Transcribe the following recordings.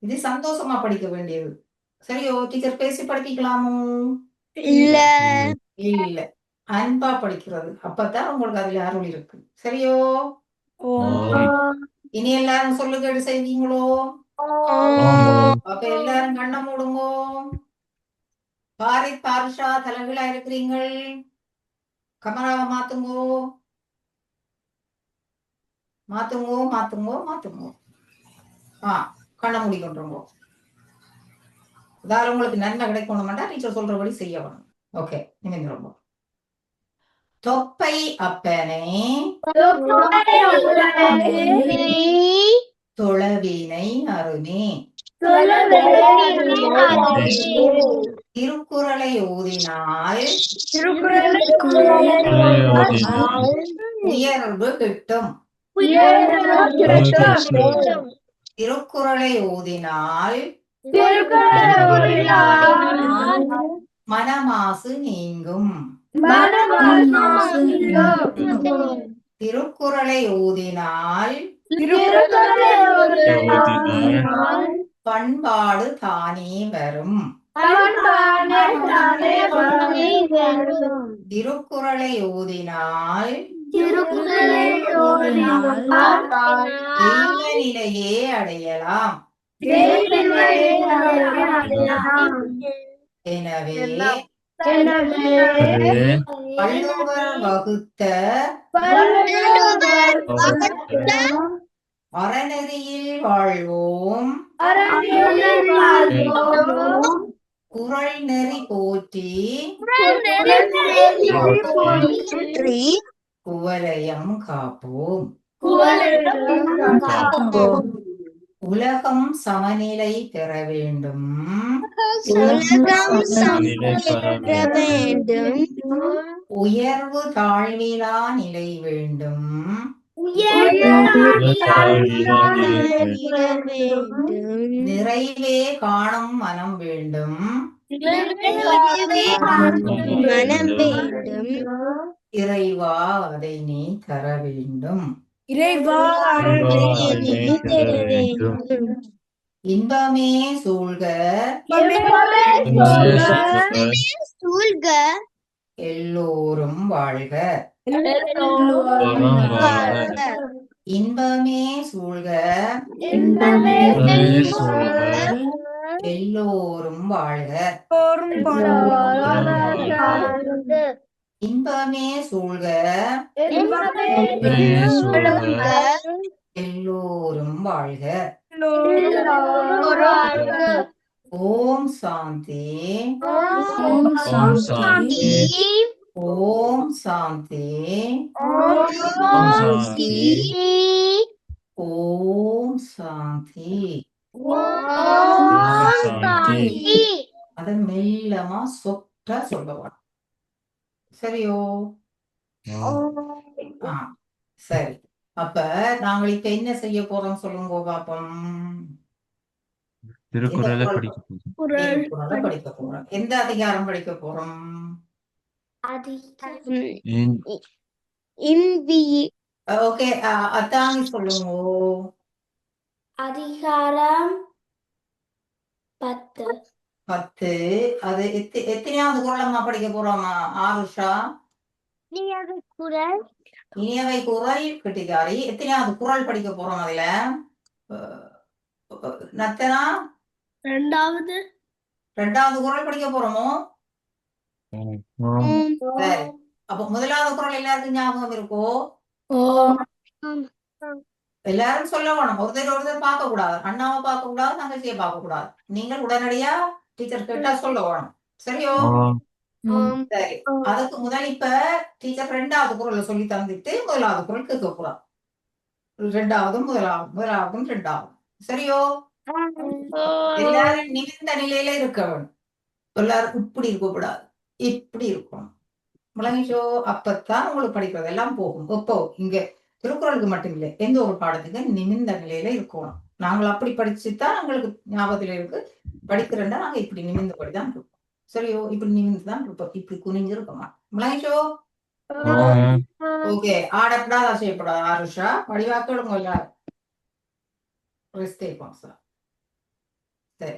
இது சந்தோஷமா படிக்க வேண்டியது. சரியோ? டீச்சர் பேசி படிக்கலாமோ? இல்ல. இல்ல, அன்பா படிக்கிறது. அப்பதான் உங்களுக்கு அதுல அருள் இருக்கு. சரியோ? இனி எல்லாரும் சொல்லுகேடு செய்வீங்களோ? அப்ப எல்லாரும் கண்ணை மூடுங்கோ. பாரித் பாருஷா தலைகீழா இருக்கிறீங்கள். கமராவை மாத்துங்கோ, மாத்துங்கோ, மாத்துங்கோ, மாத்துங்கோ. கண்ணை மூடி கொண்டுருங்கோ. அதாவது உங்களுக்கு நன்மை கிடைக்கணும்னா டீச்சர் சொல்றபடி செய்ய வேணும். ஓகே, நிமிர்ந்து தொப்பை அப்பனே தொழவினை அருமே. திருக்குறளை ஓதினால் உயர்வு கிட்டும். திருக்குறளை ஓதினால் மனமாசு நீங்கும். திருக்குறளை ஓதினால் பண்பாடு தானே வரும். திருக்குறளை ஓதினால் தெய்வ நிலையே அடையலாம். எனவே வள்ளுவர் வகுத்த அறநெறியில் வாழ்வோம். குறள் நெறி போற்றி குவலயம் காப்போம். உலகம் சமநிலை பெற வேண்டும். உயர்வு தாழ்விலா நிலை வேண்டும். நிறைவே காணும் மனம் வேண்டும். இறைவா அதை நீ தர வேண்டும். இன்பமே சூழ்க எல்லோரும் வாழ்க. இன்பமே சூழ்க எல்லோரும் வாழ்க. இன்பமே சூழ்க எல்லோரும் வாழ்க. ஓம் சாந்தி. ஓம் சாந்தி. ஓம் சாந்தி. அத மெல்லமா சொட்டா சொல்லுவான். சரியோ? சரி. அப்ப நாங்கள் இப்ப என்ன செய்ய போறோம் சொல்லுங்க பாப்போம். திருக்குறளை படிக்க போறோம். எந்த அதிகாரம் படிக்க போறோம்? ஓகே, அதாங்க சொல்லுங்க. அதிகாரம் 10. அது எத்தனையாவது குறளமா படிக்க போறோமா ஆருஷா? இனியவை குறள் கெட்டிக்காரி. எத்தனையாவது குறள் படிக்க போறோம் அதுல? நத்தனா 2வது குறள் படிக்க போறோமோ? சரி. அப்ப 1வது குறள் எல்லாருக்கும் ஞாபகம் இருக்கோ? எல்லாரும் சொல்ல வேணும். ஒருத்தர் பார்க்க கூடாது. அண்ணாவை பார்க்க கூடாது, தங்கச்சியை பார்க்க கூடாது. நீங்கள் உடனடியா டீச்சர் கேட்டா சொல்ல வேணும். சரியோ? சரி. அதுக்கு முதல் இப்ப டீச்சர் 2வது குறளை சொல்லி தந்துட்டு 1வது குறள் கேட்க கூடாது. 2வதும் 1வதும் 2வது. சரியோ? எல்லாரும் நிமிர்ந்த நிலையில இருக்க வேணும். எல்லாரும் இப்படி இருக்கக்கூடாது, இப்படி இருக்கணும். முழங்கிச்சோ? அப்பத்தான் உங்களுக்கு படிக்கிறது எல்லாம் போகும். இப்போ இங்க திருக்குறளுக்கு மட்டும் இல்லை, எந்த ஒரு பாடத்துக்கு நிமிர்ந்த நிலையில இருக்கணும். நாங்கள் அப்படி படிச்சுதான் எங்களுக்கு ஞாபகத்துல இருக்கு. படிக்கிறேன்னா நாங்க இப்படி நிமிர்ந்த படிதான் இருப்போம். சரியோ? இப்படி நிமிர்ந்துதான் இருப்போம். இப்படி குனிஞ்சு இருக்கோமா? முழங்கிச்சோ? ஓகே. ஆடப்படாது, அசையப்படாது. ஆருஷா வடிவாக்களுங்க எல்லாரும். ரெஸ்ட் எடுப்போம் சார். சரி,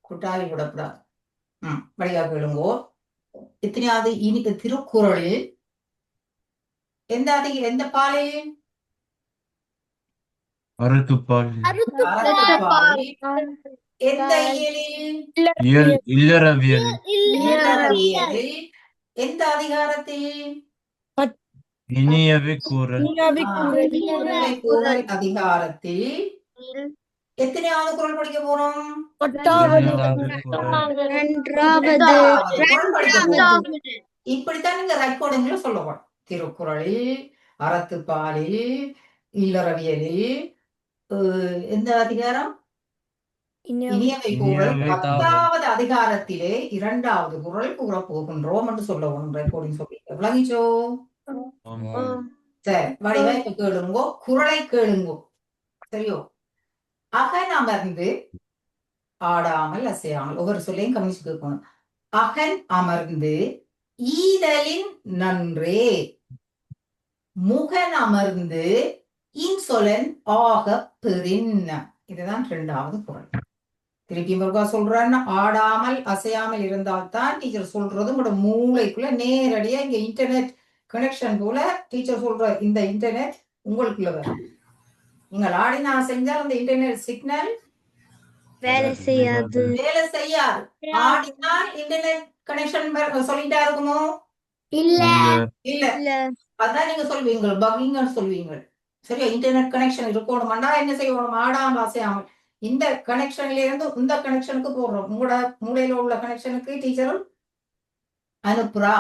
குட்டாவி விடக்கூடாது. வழியா கேளுங்கோ. எத்தனையாவது இனிக்கு திருக்குறளில் எந்த பாலில் அறத்துப்பாலில் எந்த இயலில் இல்லறவியலில் எந்த அதிகாரத்தில் இனியவை கூறல் இனியவை கூறல் அதிகாரத்தில் எத்தனையாவது குறள் படிக்க போறோம்? குறள் படிக்க போறோம். இப்படித்தான் நீங்க ரெக்கார்டிங்ல சொல்லணும். திருக்குறளில், அறத்துப்பாலில், இல்லறவியலில் எந்த அதிகாரம்? இனியவை கூறல் 10வது அதிகாரத்திலே 2வது குறள் கூற போகின்றோம் என்று சொல்லணும். ரெக்கார்டிங் சொல்லி விளங்கிச்சோ? சரி, வடிவா இப்ப கேளுங்கோ, குறளை கேளுங்கோ. சரியோ? அகன் அமர்ந்து ஆடாமல் அசையாமல் ஒவ்வொரு சொல்லையும் கவனிச்சு கேட்கணும். அகன் அமர்ந்து ஈதலின் நன்றே, முகன் அமர்ந்து இன்சொலன் ஆக பெறின். இதுதான் 2வது குறள். திருப்பி முருகா சொல்றான்னு, ஆடாமல் அசையாமல் இருந்தால்தான் டீச்சர் சொல்றது உங்களோட மூளைக்குள்ள நேரடியா இங்க இன்டர்நெட் கனெக்ஷன் போல டீச்சர் சொல்ற இந்த இன்டர்நெட் உங்களுக்குள்ள வரும். நீங்கள் ஆடினா செஞ்சால் அந்த இன்டர்நெட் சிக்னல் வேலை செய்யாது. ஆடினால் இன்டர்நெட் கனெக்ஷன் சொல்லிட்டா இருக்குமோ? இல்ல. அதான் நீங்க சொல்வீங்க, பக்கிங் சொல்வீங்க. சரியா? இன்டர்நெட் கனெக்ஷன் இருக்கணும்னா என்ன செய்யணும்? ஆடாம அசையாமல் இந்த கனெக்ஷன்ல இருந்து இந்த கனெக்ஷனுக்கு போடுறோம். உங்களோட மூளையில உள்ள கனெக்ஷனுக்கு டீச்சரும் அனுப்புறா.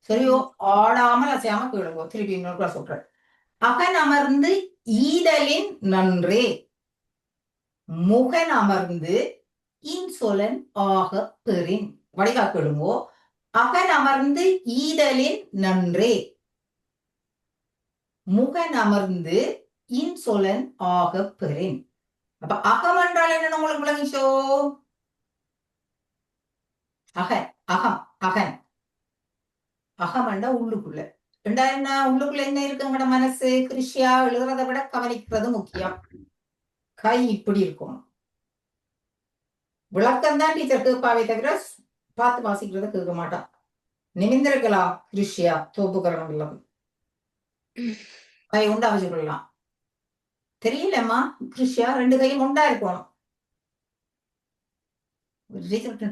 சரியோ? ஆடாமல் அசையாம கேளுங்க. திருப்பி இன்னொரு சொல்றேன். அகன் அமர்ந்து ஈதலின் நன்றே, முகன் அமர்ந்து இன்சொலன் ஆக பெறின். வடிவா கேளுங்கோ. அகன் அமர்ந்து ஈதலின் நன்றே, முகன் அமர்ந்து இன்சொலன் ஆக பெறின். அப்ப அகம் என்றால் என்ன உங்களுக்கு விளங்கிச்சோ? அகன், அகம், அகன், அகம் என்றா உள்ளுக்குள்ள. என்ன உள்ளுக்குள்ள என்ன இருக்குங்கிற மனசு கிருஷியா எழுதுறதை விட கவனிக்கிறது முக்கியம். கை இப்படி இருக்கும். விளக்கம் தான் டீச்சர் கேட்பாவே தவிர பார்த்து வாசிக்கிறத கேட்க மாட்டான். நிமிந்திருக்கலாம் கிருஷியா தோப்புக்கரணம் இல்லாம கை உண்டா வச்சு கொள்ளலாம். தெரியலம்மா கிருஷியா 2 கையும் உண்டா இருக்கணும்.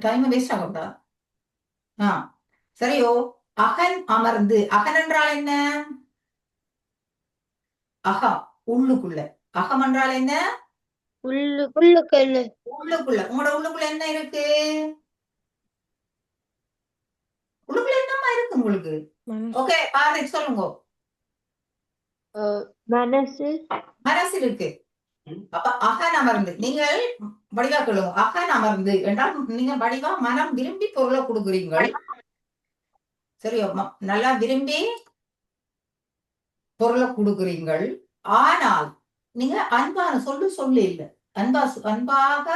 டைம் வேஸ்ட் ஆகட்டா. சரியோ? அகன் அமர்ந்து, அகன் என்றால் என்ன? அகம் உள்ளுக்குள்ள. அகம் என்றால் என்ன? உள்ளுக்குள்ள. உங்களோட உள்ளுக்குள்ள என்ன இருக்கு? உள்ளுக்குள்ள என்னமா இருக்கு உங்களுக்கு? ஓகே, பாரு சொல்லுங்க. மனசு இருக்கு. அப்ப அகன் அமர்ந்து, நீங்கள் வடிவா சொல்லுங்க. அகன் அமர்ந்து என்றால் நீங்க வடிவா மனம் விரும்பி பொருளை கொடுக்குறீங்கள். சரியோ? நல்லா விரும்பி பொருளை கொடுக்குறீங்கள். ஆனால் நீங்க அன்பான சொல்லு இல்லை. அன்பாக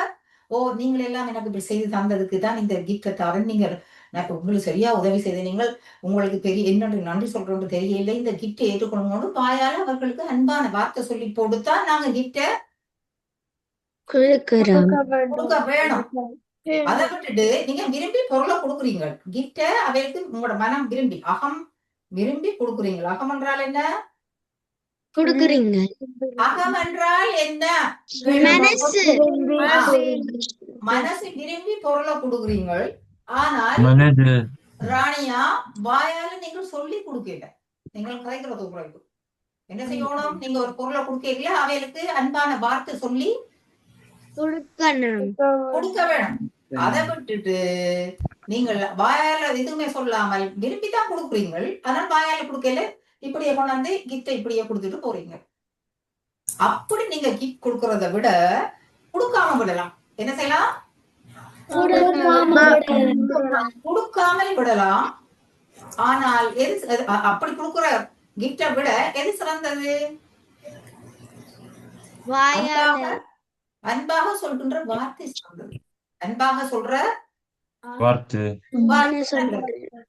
நீங்கள் எல்லாம் எனக்கு இப்படி செய்து தந்ததுக்கு தான் இந்த கிஃப்டை தரேன். நீங்கள் நான் உங்களுக்கு சரியா உதவி செய்த நீங்கள் உங்களுக்கு பெரிய என்னென்று நன்றி சொல்றோம்னு தெரியல. இந்த கிஃப்டை ஏற்றுக்கொள்ளணும்னு வாயால அவர்களுக்கு அன்பான வார்த்தை சொல்லி போட்டுத்தா நாங்க கிஃப்டை கொடுக்க வேணும். அதை விட்டுட்டு நீங்க விரும்பி பொருளை கொடுக்குறீங்க. கிஃப்டை அவைக்கு உங்களோட மனம் விரும்பி அகம் விரும்பி கொடுக்குறீங்க. அகம் என்றால் என்ன? கொடுக்குறீங்க. அகம் என்றால் என்ன? மனசு விரும்பி பொருளை கொடுக்குறீங்க. ஆனால் ராணியா வாயால நீங்கள் சொல்லி கொடுக்கல. நீங்கள் கரைக்கிறது குறைவு. என்ன செய்யணும்? நீங்க ஒரு பொருளை கொடுக்கல, அவைகளுக்கு அன்பான வார்த்தை சொல்லி கொடுக்க வேணும். அதை விட்டுட்டு நீங்கள் வாயால எதுவுமே சொல்லாமல் விரும்பிதான் கொடுக்குறீங்க. ஆனால் வாயால கொடுக்கல, இப்படியே கொண்டாந்து கிஃப்டை இப்படியே கொடுத்துட்டு போறீங்க. அப்படி நீங்க கிஃப்ட் கொடுக்கறத விட கொடுக்காம விடலாம். என்ன செய்யலாம்? கொடுக்காமல் விடலாம். ஆனால் எது அப்படி கொடுக்குற கிஃப்டை விட எது சிறந்தது? அன்பாக சொல்கின்ற வார்த்தை சிறந்தது. அன்பாக சொல்ற வார்த்தை.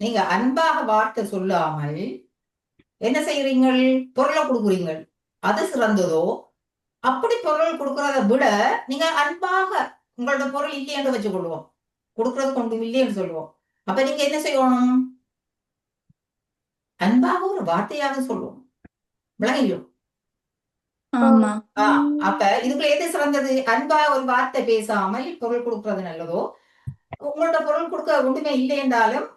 நீங்க அன்பாக வார்த்தை சொல்லாமல் என்ன செய்யறீங்கள்? பொருளை கொடுக்குறீங்கள். அது சிறந்ததோ? அப்படி பொருள் கொடுக்கறத விட நீங்க அன்பாக உங்களோட பொருள் இல்லையென்று வச்சு கொள்வோம், கொடுக்கறது கொண்டு இல்லைன்னு சொல்லுவோம். அப்ப நீங்க என்ன செய்யணும்? அன்பாக ஒரு வார்த்தையாக சொல்லுவோம். விளங்கியோ? ஆமா. அப்ப இதுக்குள்ள எது சிறந்தது? அன்பா ஒரு வார்த்தை பேசாமல் பொருள் கொடுக்கறது நல்லதோ, உங்களோட பொருள் கொடுக்க ஒன்றுமே இல்லை என்றாலும்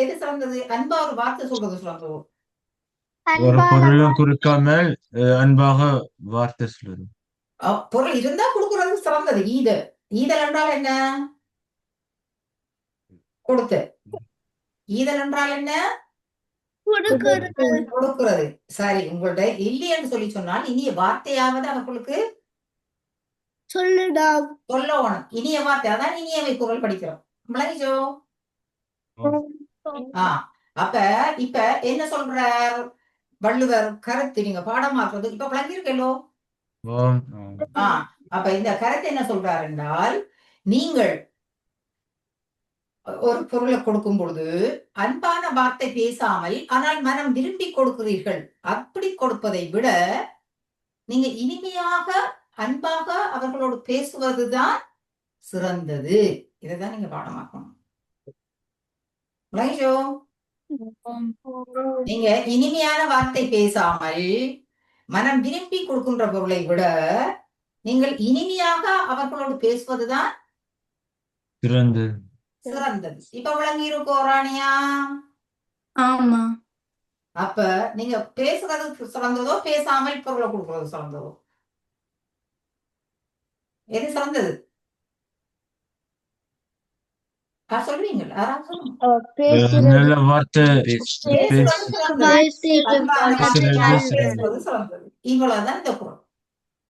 எது சிறந்தது? அன்பா ஒரு வார்த்தை சொல்றது சிறந்ததோ? ஒரு பொருளும் கொடுக்காமல் அன்பாக வார்த்தை சொல்லுது. பொருள் இருந்தா கொடுக்கறது சிறந்தது. ஈதல். ஈதல் என்றால் என்ன? கொடுத்து. ஈதல் என்றால் என்ன? கொடுக்கிறது. சரி, உங்கள்ட்ட இல்லைன்னு சொல்லி சொன்னால் இனிய வார்த்தையாவது அவர்களுக்கு சொல்லணும். இனிய வார்த்தை. அதான் இனியவை குரல் படிக்கிறோம். விளங்கிச்சோ? அப்ப இப்ப என்ன சொல்றார் வள்ளுவர் கருத்து? நீங்க பாடமாக்குறது இப்ப விளங்கியிருக்கலோ? அப்ப இந்த கருத்து என்ன சொல்றார் என்றால், நீங்கள் ஒரு பொருளை கொடுக்கும் பொழுது அன்பான வார்த்தை பேசாமல் ஆனால் மனம் விரும்பி கொடுக்கிறீர்கள். அப்படி கொடுப்பதை விட நீங்க இனிமையாக அன்பாக அவர்களோடு பேசுவதுதான் சிறந்தது. இதைதான் நீங்க பாடமாக்கணும். நீங்க இனிமையான வார்த்தை பேசாமல் மனம் விரும்பி கொடுக்கின்ற பொருளை விட நீங்கள் இனிமையாக அவர்களோடு பேசுவதுதான் சிறந்தது. இப்ப விளங்கி இருக்கோ ராணியா? ஆமா. அப்ப நீங்க பேசுறது சிறந்ததோ பேசாமல் பொருளை கொடுக்கறது சிறந்ததோ? எது சிறந்தது? சொல்றீங்களா? நல்ல வார்த்தை இவ்வளவுதான் இந்த குரல்.